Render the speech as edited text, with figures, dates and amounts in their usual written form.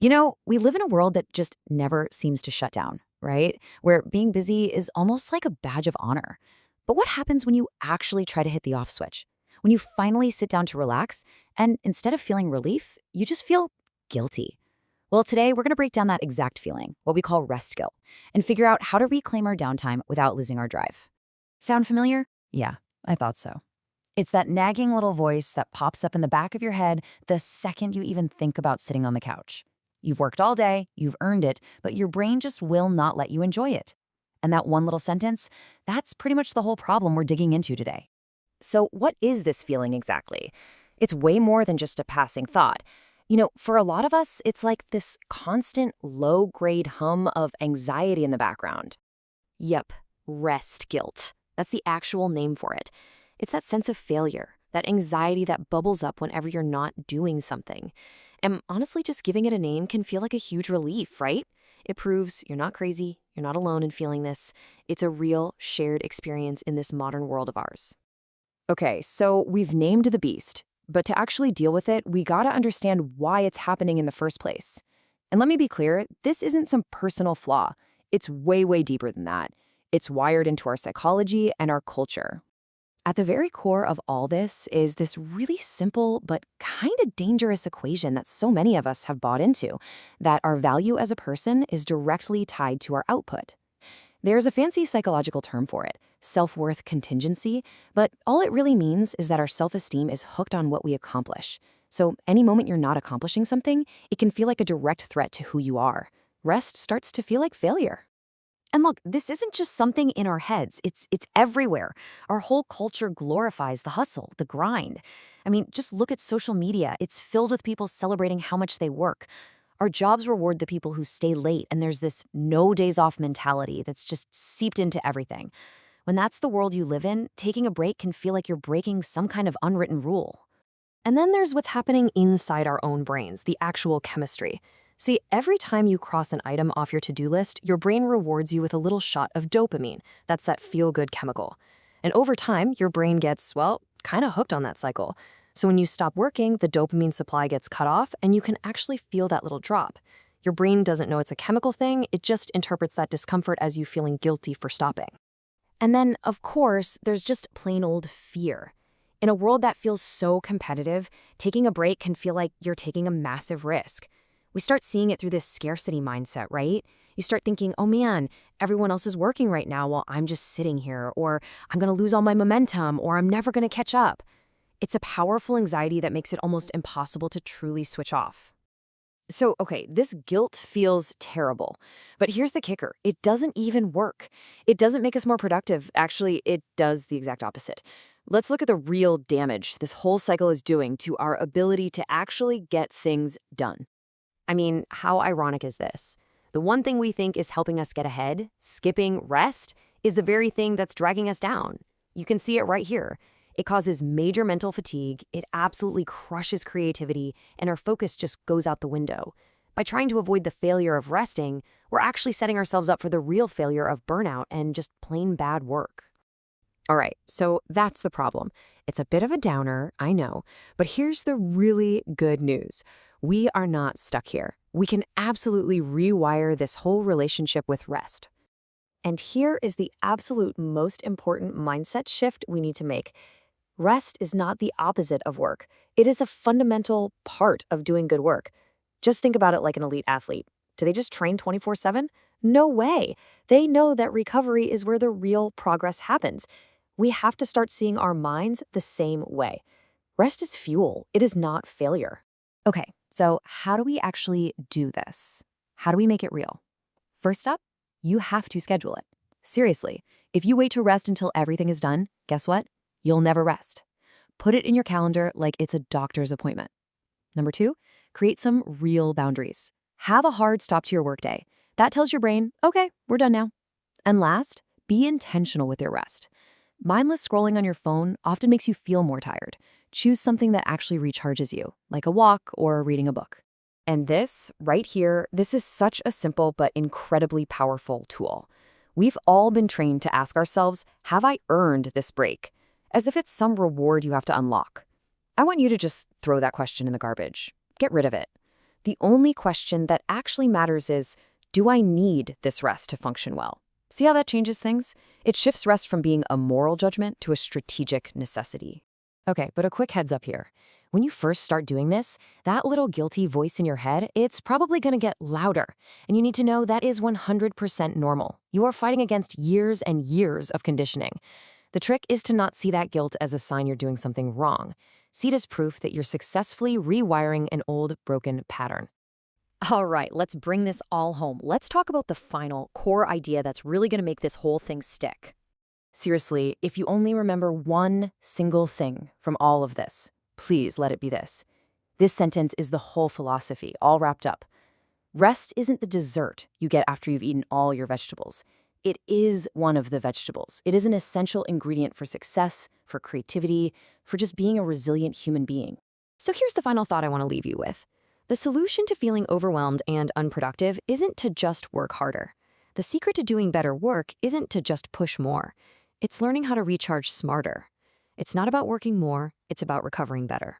We live in a world that just never seems to shut down, right? Where being busy is almost like a badge of honor. But what happens when you actually try to hit the off switch? When you finally sit down to relax, and instead of feeling relief, you just feel guilty. Well, today we're going to break down that exact feeling, what we call rest guilt, and figure out how to reclaim our downtime without losing our drive. Sound familiar? Yeah, I thought so. It's that nagging little voice that pops up in the back of your head the second you even think about sitting on the couch. You've worked all day, you've earned it, but your brain just will not let you enjoy it. And that one little sentence, that's pretty much the whole problem we're digging into today. So, what is this feeling exactly? It's way more than just a passing thought. For a lot of us, it's like this constant low grade hum of anxiety in the background. Yep, rest guilt. That's the actual name for it. It's that sense of failure, that anxiety that bubbles up whenever you're not doing something. And honestly, just giving it a name can feel like a huge relief, right? It proves you're not crazy, you're not alone in feeling this. It's a real shared experience in this modern world of ours. Okay, so we've named the beast, but to actually deal with it, we gotta understand why it's happening in the first place. And let me be clear, this isn't some personal flaw. It's way, way deeper than that. It's wired into our psychology and our culture. At the very core of all this is this really simple but kind of dangerous equation that so many of us have bought into, that our value as a person is directly tied to our output. There's a fancy psychological term for it, self-worth contingency, but all it really means is that our self-esteem is hooked on what we accomplish. So any moment you're not accomplishing something, it can feel like a direct threat to who you are. Rest starts to feel like failure. And look, this isn't just something in our heads, it's everywhere. Our whole culture glorifies the hustle, the grind. I mean, just look at social media. It's filled with people celebrating how much they work. Our jobs reward the people who stay late, and there's this no days off mentality that's just seeped into everything. When that's the world you live in, taking a break can feel like you're breaking some kind of unwritten rule. And then there's what's happening inside our own brains, the actual chemistry. See, every time you cross an item off your to-do list, your brain rewards you with a little shot of dopamine. That's that feel-good chemical. And over time, your brain gets, well, kind of hooked on that cycle. So when you stop working, the dopamine supply gets cut off, and you can actually feel that little drop. Your brain doesn't know it's a chemical thing, it just interprets that discomfort as you feeling guilty for stopping. And then, of course, there's just plain old fear. In a world that feels so competitive, taking a break can feel like you're taking a massive risk. We start seeing it through this scarcity mindset, right? You start thinking, oh man, everyone else is working right now while I'm just sitting here, or I'm gonna lose all my momentum, or I'm never gonna catch up. It's a powerful anxiety that makes it almost impossible to truly switch off. So, okay, this guilt feels terrible. But here's the kicker. It doesn't even work. It doesn't make us more productive. Actually, it does the exact opposite. Let's look at the real damage this whole cycle is doing to our ability to actually get things done. I mean, how ironic is this? The one thing we think is helping us get ahead, skipping rest, is the very thing that's dragging us down. You can see it right here. It causes major mental fatigue, it absolutely crushes creativity, and our focus just goes out the window. By trying to avoid the failure of resting, we're actually setting ourselves up for the real failure of burnout and just plain bad work. All right, so that's the problem. It's a bit of a downer, I know, but here's the really good news. We are not stuck here. We can absolutely rewire this whole relationship with rest. And here is the absolute most important mindset shift we need to make. Rest is not the opposite of work. It is a fundamental part of doing good work. Just think about it like an elite athlete. Do they just train 24/7? No way. They know that recovery is where the real progress happens. We have to start seeing our minds the same way. Rest is fuel. It is not failure. Okay, so how do we actually do this? How do we make it real? First up, you have to schedule it. Seriously, if you wait to rest until everything is done, guess what? You'll never rest. Put it in your calendar like it's a doctor's appointment. Number two, create some real boundaries. Have a hard stop to your workday. That tells your brain, okay, we're done now. And last, be intentional with your rest. Mindless scrolling on your phone often makes you feel more tired. Choose something that actually recharges you, like a walk or reading a book. And this, right here, this is such a simple but incredibly powerful tool. We've all been trained to ask ourselves, have I earned this break? As if it's some reward you have to unlock. I want you to just throw that question in the garbage. Get rid of it. The only question that actually matters is, do I need this rest to function well? See how that changes things? It shifts rest from being a moral judgment to a strategic necessity. Okay, but a quick heads up here. When you first start doing this, that little guilty voice in your head, it's probably going to get louder. And you need to know that is 100% normal. You are fighting against years and years of conditioning. The trick is to not see that guilt as a sign you're doing something wrong. See it as proof that you're successfully rewiring an old, broken pattern. All right, let's bring this all home. Let's talk about the final core idea that's really going to make this whole thing stick. Seriously, if you only remember one single thing from all of this, please let it be this. This sentence is the whole philosophy, all wrapped up. Rest isn't the dessert you get after you've eaten all your vegetables. It is one of the vegetables. It is an essential ingredient for success, for creativity, for just being a resilient human being. So here's the final thought I want to leave you with. The solution to feeling overwhelmed and unproductive isn't to just work harder. The secret to doing better work isn't to just push more. It's learning how to recharge smarter. It's not about working more, it's about recovering better.